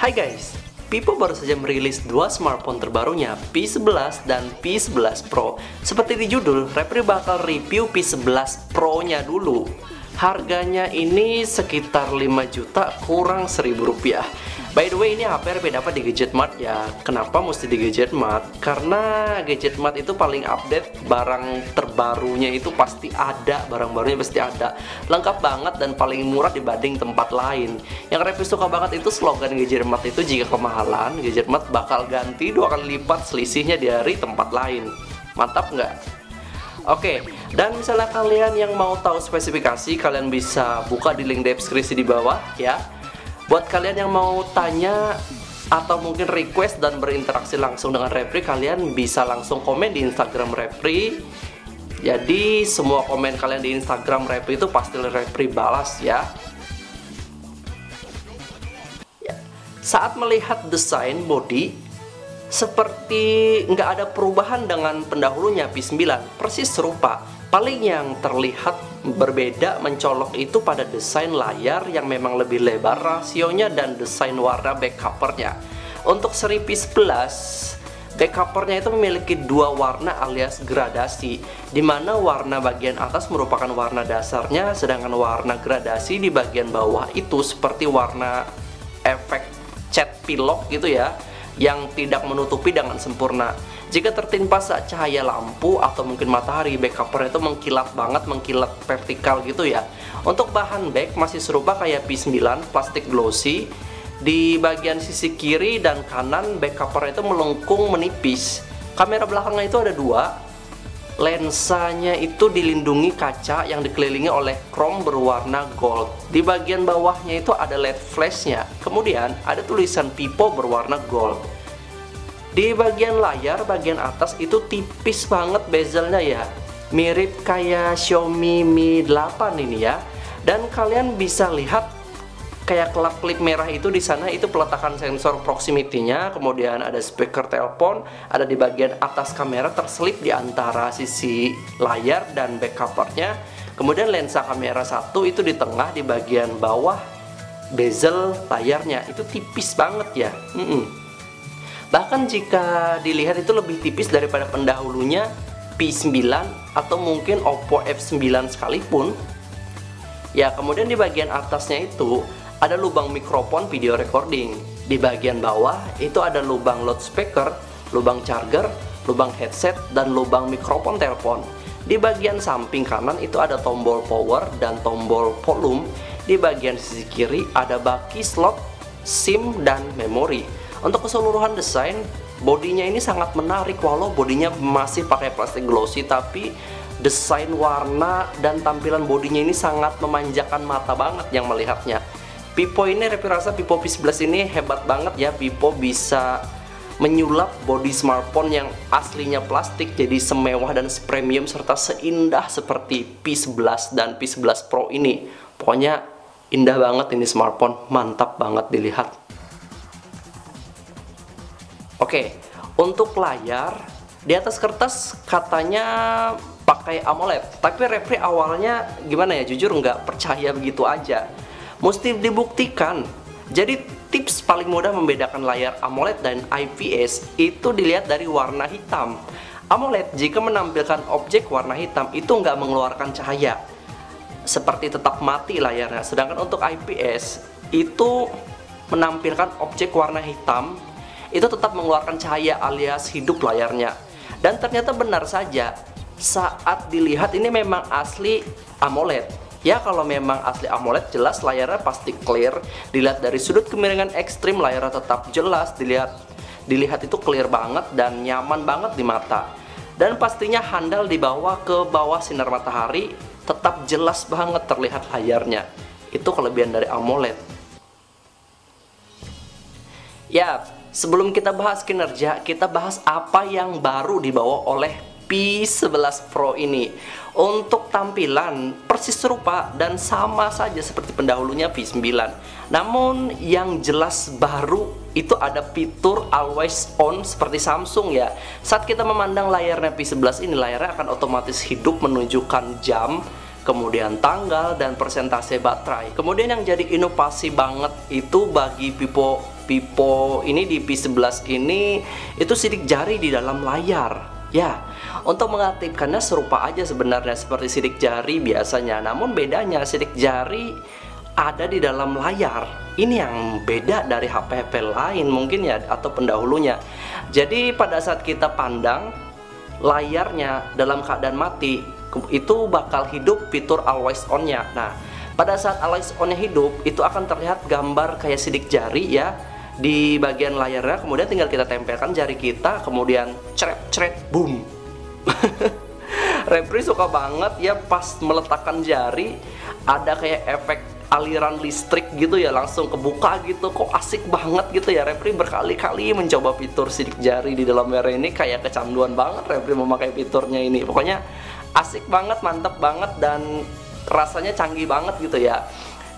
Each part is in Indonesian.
Hai guys, Vivo baru saja merilis dua smartphone terbarunya, P11 dan P11 Pro. Seperti di judul, Repri bakal review P11 Pro-nya dulu. Harganya ini sekitar 5 juta kurang 1.000 rupiah. By the way, ini HP Repri dapat di Gadget Mart ya. Kenapa mesti di Gadget Mart? Karena Gadget Mart itu paling update, barang terbarunya itu pasti ada, barang barunya pasti ada. Lengkap banget dan paling murah dibanding tempat lain. Yang Repri suka banget itu slogan Gadget Mart itu, jika kemahalan, Gadget Mart bakal ganti 2 kali lipat selisihnya dari tempat lain. Mantap nggak? Oke, dan misalnya kalian yang mau tahu spesifikasi, kalian bisa buka di link deskripsi di bawah ya. Buat kalian yang mau tanya atau mungkin request dan berinteraksi langsung dengan Repri, kalian bisa langsung komen di Instagram Repri. Jadi semua komen kalian di Instagram Repri itu pasti Repri balas ya. Saat melihat desain body, seperti nggak ada perubahan dengan pendahulunya P9, persis serupa. Paling yang terlihat berbeda mencolok itu pada desain layar yang memang lebih lebar rasionya dan desain warna back covernya. Untuk seri P11, back covernya itu memiliki dua warna alias gradasi, dimana warna bagian atas merupakan warna dasarnya, sedangkan warna gradasi di bagian bawah itu seperti warna efek cat pilok gitu ya, yang tidak menutupi dengan sempurna. Jika tertimpa saat cahaya lampu atau mungkin matahari, back cover itu mengkilat banget, mengkilat vertikal gitu ya. Untuk bahan back masih serupa kayak P9, plastik glossy. Di bagian sisi kiri dan kanan back cover itu melengkung menipis. Kamera belakangnya itu ada dua. Lensanya itu dilindungi kaca yang dikelilingi oleh chrome berwarna gold. Di bagian bawahnya itu ada LED flashnya. Kemudian ada tulisan Vivo berwarna gold. Di bagian layar bagian atas itu tipis banget bezelnya ya, mirip kayak Xiaomi Mi 8 ini ya. Dan kalian bisa lihat kayak klip merah itu di sana, itu peletakan sensor proximity-nya. Kemudian ada speaker telepon, ada di bagian atas kamera terselip di antara sisi layar dan back covernya. Kemudian lensa kamera satu itu di tengah di bagian bawah bezel layarnya, itu tipis banget ya. Bahkan jika dilihat itu lebih tipis daripada pendahulunya P9 atau mungkin Oppo F9 sekalipun. Ya, kemudian di bagian atasnya itu ada lubang mikrofon video recording. Di bagian bawah itu ada lubang loudspeaker, lubang charger, lubang headset, dan lubang mikrofon telepon. Di bagian samping kanan itu ada tombol power dan tombol volume. Di bagian sisi kiri ada baki slot SIM dan memori. Untuk keseluruhan desain, bodinya ini sangat menarik. Walau bodinya masih pakai plastik glossy, tapi desain warna dan tampilan bodinya ini sangat memanjakan mata banget yang melihatnya. Vivo ini, Repri rasa Vivo P11 ini hebat banget ya. Vivo bisa menyulap bodi smartphone yang aslinya plastik jadi semewah dan premium serta seindah seperti P11 dan P11 Pro ini. Pokoknya indah banget ini smartphone, mantap banget dilihat. Oke, untuk layar di atas kertas katanya pakai AMOLED, tapi Repri awalnya gimana ya, jujur nggak percaya begitu aja. Mesti dibuktikan. Jadi tips paling mudah membedakan layar AMOLED dan IPS itu dilihat dari warna hitam. AMOLED jika menampilkan objek warna hitam itu nggak mengeluarkan cahaya, seperti tetap mati layarnya. Sedangkan untuk IPS itu menampilkan objek warna hitam, itu tetap mengeluarkan cahaya alias hidup layarnya. Dan ternyata benar saja, saat dilihat ini memang asli AMOLED. Ya, kalau memang asli AMOLED jelas layarnya pasti clear. Dilihat dari sudut kemiringan ekstrim, layarnya tetap jelas. Dilihat itu clear banget dan nyaman banget di mata. Dan pastinya handal dibawa ke bawah sinar matahari, tetap jelas banget terlihat layarnya. Itu kelebihan dari AMOLED. Ya, sebelum kita bahas kinerja, kita bahas apa yang baru dibawa oleh P11 Pro ini. Untuk tampilan persis serupa dan sama saja seperti pendahulunya P9. Namun yang jelas baru itu ada fitur always on seperti Samsung ya. Saat kita memandang layarnya P11 ini, layarnya akan otomatis hidup menunjukkan jam, kemudian tanggal dan persentase baterai. Kemudian yang jadi inovasi banget itu bagi Vivo Vivo ini di P11 ini itu sidik jari di dalam layar. Ya, untuk mengaktifkannya serupa aja sebenarnya seperti sidik jari biasanya. Namun bedanya sidik jari ada di dalam layar. Ini yang beda dari HP-HP lain mungkin ya, atau pendahulunya. Jadi pada saat kita pandang layarnya dalam keadaan mati, itu bakal hidup fitur always on-nya. Nah, pada saat always on-nya hidup, itu akan terlihat gambar kayak sidik jari ya di bagian layarnya, kemudian tinggal kita tempelkan jari kita, kemudian cret boom. Repri suka banget ya pas meletakkan jari ada kayak efek aliran listrik gitu ya, langsung kebuka gitu, kok asik banget gitu ya. Repri berkali-kali mencoba fitur sidik jari di dalam layar ini, kayak kecanduan banget Repri memakai fiturnya ini. Pokoknya asik banget, mantep banget, dan rasanya canggih banget gitu ya.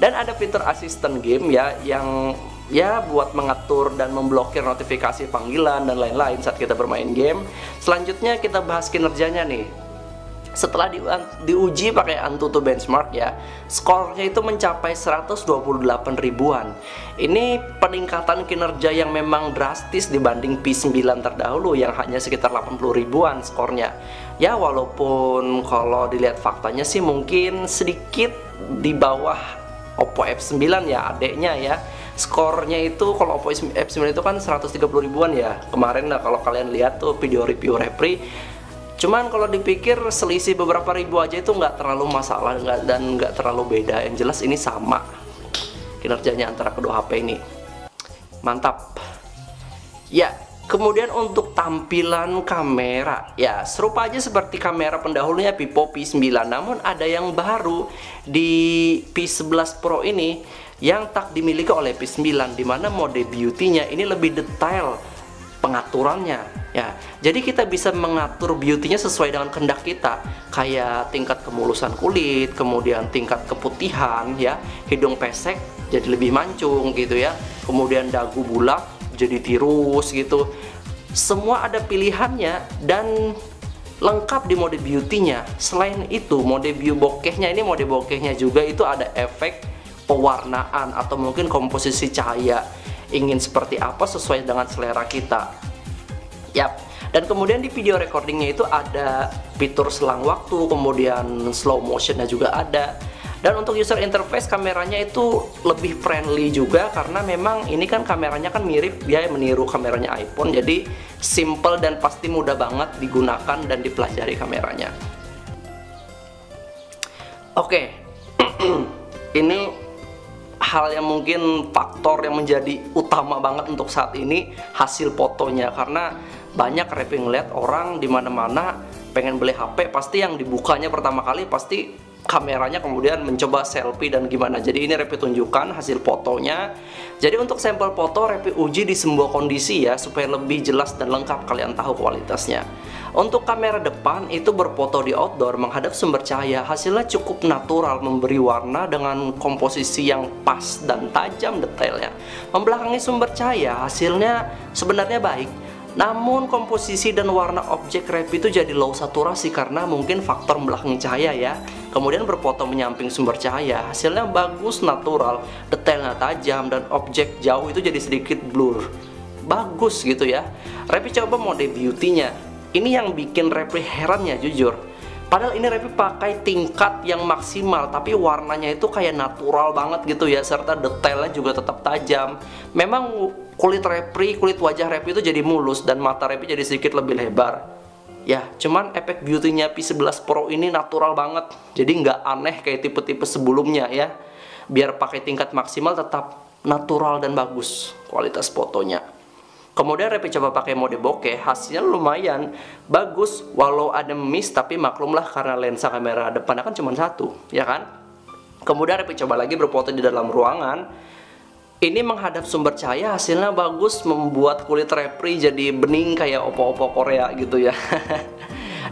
Dan ada fitur asisten game ya, yang ya buat mengatur dan memblokir notifikasi panggilan dan lain-lain saat kita bermain game. Selanjutnya kita bahas kinerjanya nih. Setelah diuji pakai AnTuTu benchmark ya, skornya itu mencapai 128 ribuan. Ini peningkatan kinerja yang memang drastis dibanding P9 terdahulu yang hanya sekitar 80 ribuan skornya. Ya walaupun kalau dilihat faktanya sih mungkin sedikit di bawah Oppo F9 ya, adeknya ya. Skornya itu kalau Oppo F9 itu kan 130 ribuan ya. Kemarin lah kalau kalian lihat tuh video review Repri. Cuman kalau dipikir selisih beberapa ribu aja itu nggak terlalu masalah dan nggak terlalu beda. Yang jelas ini sama kinerjanya antara kedua HP ini. Mantap. Ya, kemudian untuk tampilan kamera ya serupa aja seperti kamera pendahulunya Vivo P9. Namun ada yang baru di P11 Pro ini yang tak dimiliki oleh P9, dimana mode beauty-nya ini lebih detail pengaturannya ya. Jadi kita bisa mengatur beauty-nya sesuai dengan kehendak kita, kayak tingkat kemulusan kulit, kemudian tingkat keputihan ya, hidung pesek jadi lebih mancung gitu ya, kemudian dagu bulat jadi tirus gitu. Semua ada pilihannya dan lengkap di mode beauty-nya. Selain itu mode view bokehnya, ini mode bokehnya juga itu ada efek pewarnaan atau mungkin komposisi cahaya, ingin seperti apa sesuai dengan selera kita. Yap. Dan kemudian di video recordingnya itu ada fitur selang waktu, kemudian slow motionnya juga ada. Dan untuk user interface kameranya itu lebih friendly juga, karena memang ini kan kameranya kan mirip ya, meniru kameranya iPhone. Jadi simple dan pasti mudah banget digunakan dan dipelajari kameranya. Oke. Ini hal yang mungkin faktor yang menjadi utama banget untuk saat ini, hasil fotonya. Karena banyak Repri ngeliat orang di mana-mana pengen beli HP, pasti yang dibukanya pertama kali pasti kameranya, kemudian mencoba selfie dan gimana. Jadi ini Repri tunjukkan hasil fotonya. Jadi untuk sampel foto Repri uji di sebuah kondisi ya, supaya lebih jelas dan lengkap kalian tahu kualitasnya. Untuk kamera depan itu berfoto di outdoor menghadap sumber cahaya, hasilnya cukup natural, memberi warna dengan komposisi yang pas dan tajam detailnya. Membelakangi sumber cahaya hasilnya sebenarnya baik, namun komposisi dan warna objek Repri itu jadi low saturasi karena mungkin faktor membelakangi cahaya ya. Kemudian berfoto menyamping sumber cahaya, hasilnya bagus, natural, detailnya tajam, dan objek jauh itu jadi sedikit blur. Bagus gitu ya. Repri coba mode beauty-nya. Ini yang bikin Repri heran ya jujur. Padahal ini Repri pakai tingkat yang maksimal, tapi warnanya itu kayak natural banget gitu ya, serta detailnya juga tetap tajam. Memang kulit wajah Repri itu jadi mulus dan mata Repri jadi sedikit lebih lebar. Ya, cuman efek beauty-nya P11 Pro ini natural banget. Jadi nggak aneh kayak tipe-tipe sebelumnya ya. Biar pakai tingkat maksimal tetap natural dan bagus kualitas fotonya. Kemudian Repri coba pakai mode bokeh, hasilnya lumayan bagus, walau ada miss, tapi maklumlah karena lensa kamera depannya kan cuma satu, ya kan? Kemudian Repri coba lagi berfoto di dalam ruangan. Ini menghadap sumber cahaya, hasilnya bagus, membuat kulit Repri jadi bening kayak opo-opo Korea gitu ya.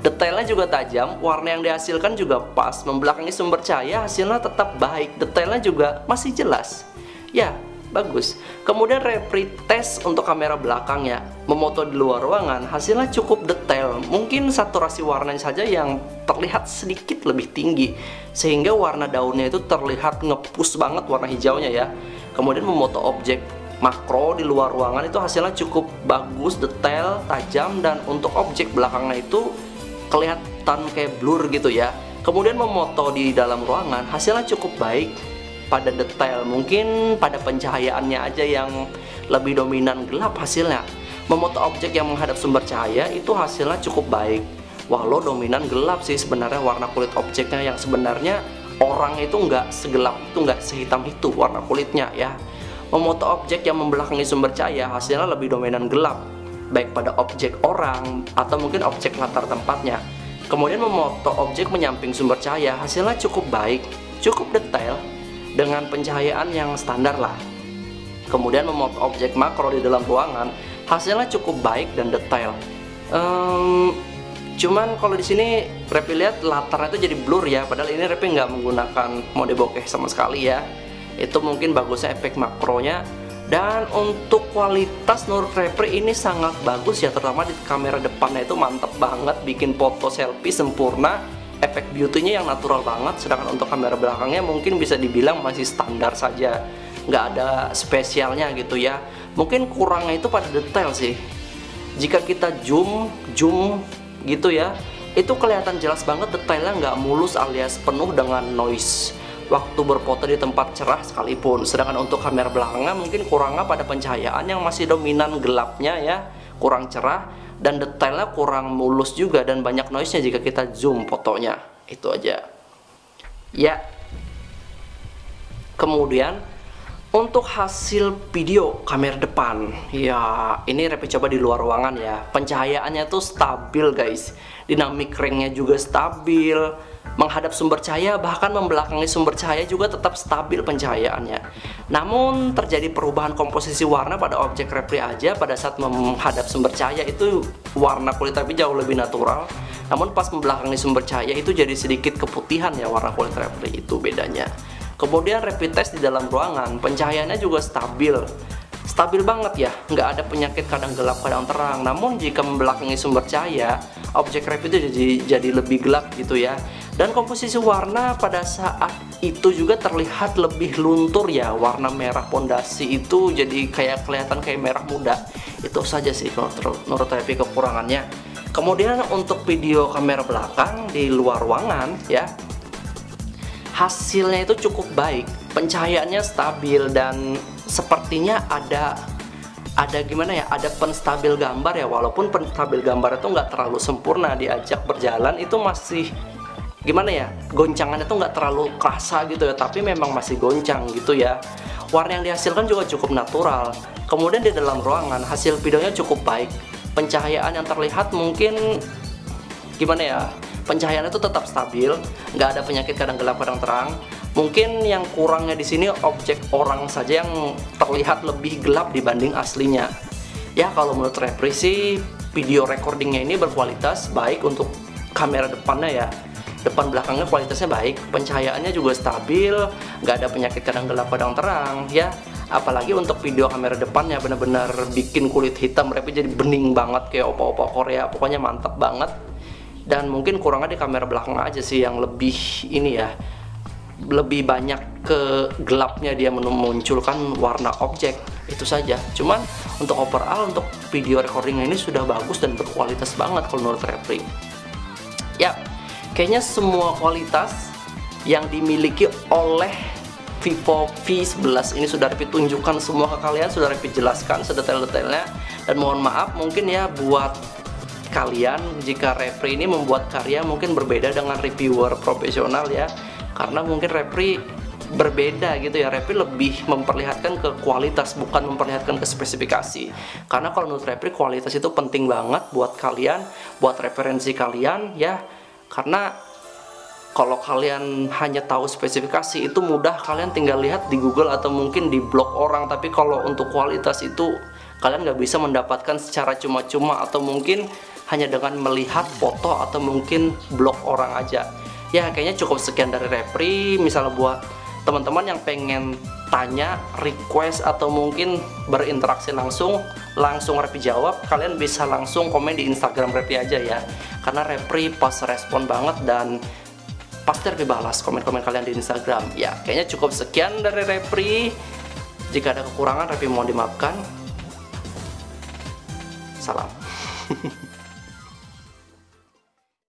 Detailnya juga tajam, warna yang dihasilkan juga pas, membelakangi sumber cahaya hasilnya tetap baik, detailnya juga masih jelas. Ya, bagus. Kemudian Repri tes untuk kamera belakangnya, memoto di luar ruangan, hasilnya cukup detail. Mungkin saturasi warnanya saja yang terlihat sedikit lebih tinggi, sehingga warna daunnya itu terlihat ngepush banget warna hijaunya ya. Kemudian memoto objek makro di luar ruangan itu hasilnya cukup bagus, detail, tajam, dan untuk objek belakangnya itu kelihatan kayak blur gitu ya. Kemudian memoto di dalam ruangan hasilnya cukup baik pada detail, mungkin pada pencahayaannya aja yang lebih dominan gelap hasilnya. Memoto objek yang menghadap sumber cahaya itu hasilnya cukup baik, walau dominan gelap sih sebenarnya warna kulit objeknya, yang sebenarnya orang itu nggak segelap itu, nggak sehitam itu warna kulitnya ya. Memoto objek yang membelakangi sumber cahaya hasilnya lebih dominan gelap, baik pada objek orang atau mungkin objek latar tempatnya. Kemudian memoto objek menyamping sumber cahaya hasilnya cukup baik, cukup detail, dengan pencahayaan yang standar lah. Kemudian memoto objek makro di dalam ruangan hasilnya cukup baik dan detail. Cuman kalau di sini Repi lihat latarnya itu jadi blur ya, padahal ini Repi nggak menggunakan mode bokeh sama sekali ya. Itu mungkin bagusnya efek makronya. Dan untuk kualitas menurut Repi ini sangat bagus ya, terutama di kamera depannya itu mantep banget, bikin foto selfie sempurna, efek beauty-nya yang natural banget. Sedangkan untuk kamera belakangnya mungkin bisa dibilang masih standar saja, nggak ada spesialnya gitu ya. Mungkin kurangnya itu pada detail sih. Jika kita zoom gitu ya, itu kelihatan jelas banget detailnya, nggak mulus alias penuh dengan noise waktu berfoto di tempat cerah sekalipun. Sedangkan untuk kamera belakangnya mungkin kurangnya pada pencahayaan yang masih dominan gelapnya ya, kurang cerah, dan detailnya kurang mulus juga, dan banyak noise-nya jika kita zoom fotonya. Itu aja ya. Kemudian untuk hasil video kamera depan ya, ini Repi coba di luar ruangan ya, pencahayaannya tuh stabil guys, dinamik ringnya juga stabil, menghadap sumber cahaya bahkan membelakangi sumber cahaya juga tetap stabil pencahayaannya. Namun terjadi perubahan komposisi warna pada objek Repi aja pada saat menghadap sumber cahaya itu warna kulit Repi jauh lebih natural, namun pas membelakangi sumber cahaya itu jadi sedikit keputihan ya warna kulit Repi, itu bedanya. Kemudian Repi tes di dalam ruangan, pencahayaannya juga stabil banget ya, nggak ada penyakit kadang gelap kadang terang. Namun jika membelakangi sumber cahaya, objek Repi itu jadi lebih gelap gitu ya. Dan komposisi warna pada saat itu juga terlihat lebih luntur ya, warna merah pondasi itu jadi kayak kelihatan kayak merah muda. Itu saja sih menurut Repi kekurangannya. Kemudian untuk video kamera belakang di luar ruangan ya, hasilnya itu cukup baik, pencahayaannya stabil, dan sepertinya ada gimana ya, ada penstabil gambar ya, walaupun penstabil gambar itu nggak terlalu sempurna, diajak berjalan itu masih gimana ya, goncangannya itu nggak terlalu kerasa gitu ya, tapi memang masih goncang gitu ya. Warna yang dihasilkan juga cukup natural. Kemudian di dalam ruangan hasil videonya cukup baik, pencahayaan yang terlihat mungkin gimana ya, pencahayaannya itu tetap stabil, nggak ada penyakit kadang gelap kadang terang. Mungkin yang kurangnya di sini objek orang saja yang terlihat lebih gelap dibanding aslinya. Ya kalau menurut Repi sih video recordingnya ini berkualitas baik untuk kamera depannya ya. Depan belakangnya kualitasnya baik, pencahayaannya juga stabil, nggak ada penyakit kadang gelap kadang terang ya. Apalagi untuk video kamera depannya benar-benar bikin kulit hitam Repi jadi bening banget kayak opa-opa Korea, pokoknya mantap banget. Dan mungkin kurangnya di kamera belakang aja sih yang lebih ini ya, lebih banyak ke gelapnya dia memunculkan warna objek, itu saja. Cuman untuk overall untuk video recording ini sudah bagus dan berkualitas banget kalau menurut Repi. Ya, kayaknya semua kualitas yang dimiliki oleh Vivo V11 ini sudah Repi tunjukkan semua ke kalian, sudah Repi jelaskan sedetail-detailnya. Dan mohon maaf mungkin ya buat kalian jika Repi ini membuat karya mungkin berbeda dengan reviewer profesional ya, karena mungkin Repi berbeda gitu ya. Repi lebih memperlihatkan ke kualitas, bukan memperlihatkan ke spesifikasi, karena kalau menurut Repi kualitas itu penting banget buat kalian, buat referensi kalian ya. Karena kalau kalian hanya tahu spesifikasi itu mudah, kalian tinggal lihat di Google atau mungkin di blog orang, tapi kalau untuk kualitas itu kalian nggak bisa mendapatkan secara cuma-cuma atau mungkin hanya dengan melihat foto atau mungkin blog orang aja. Ya kayaknya cukup sekian dari Repi. Misalnya buat teman-teman yang pengen tanya, request atau mungkin berinteraksi langsung Repi jawab, kalian bisa langsung komen di Instagram Repi aja ya, karena Repi pas respon banget dan pasti Repi balas komen-komen kalian di Instagram. Ya kayaknya cukup sekian dari Repi. Jika ada kekurangan, tapi mohon dimaafkan. Salam.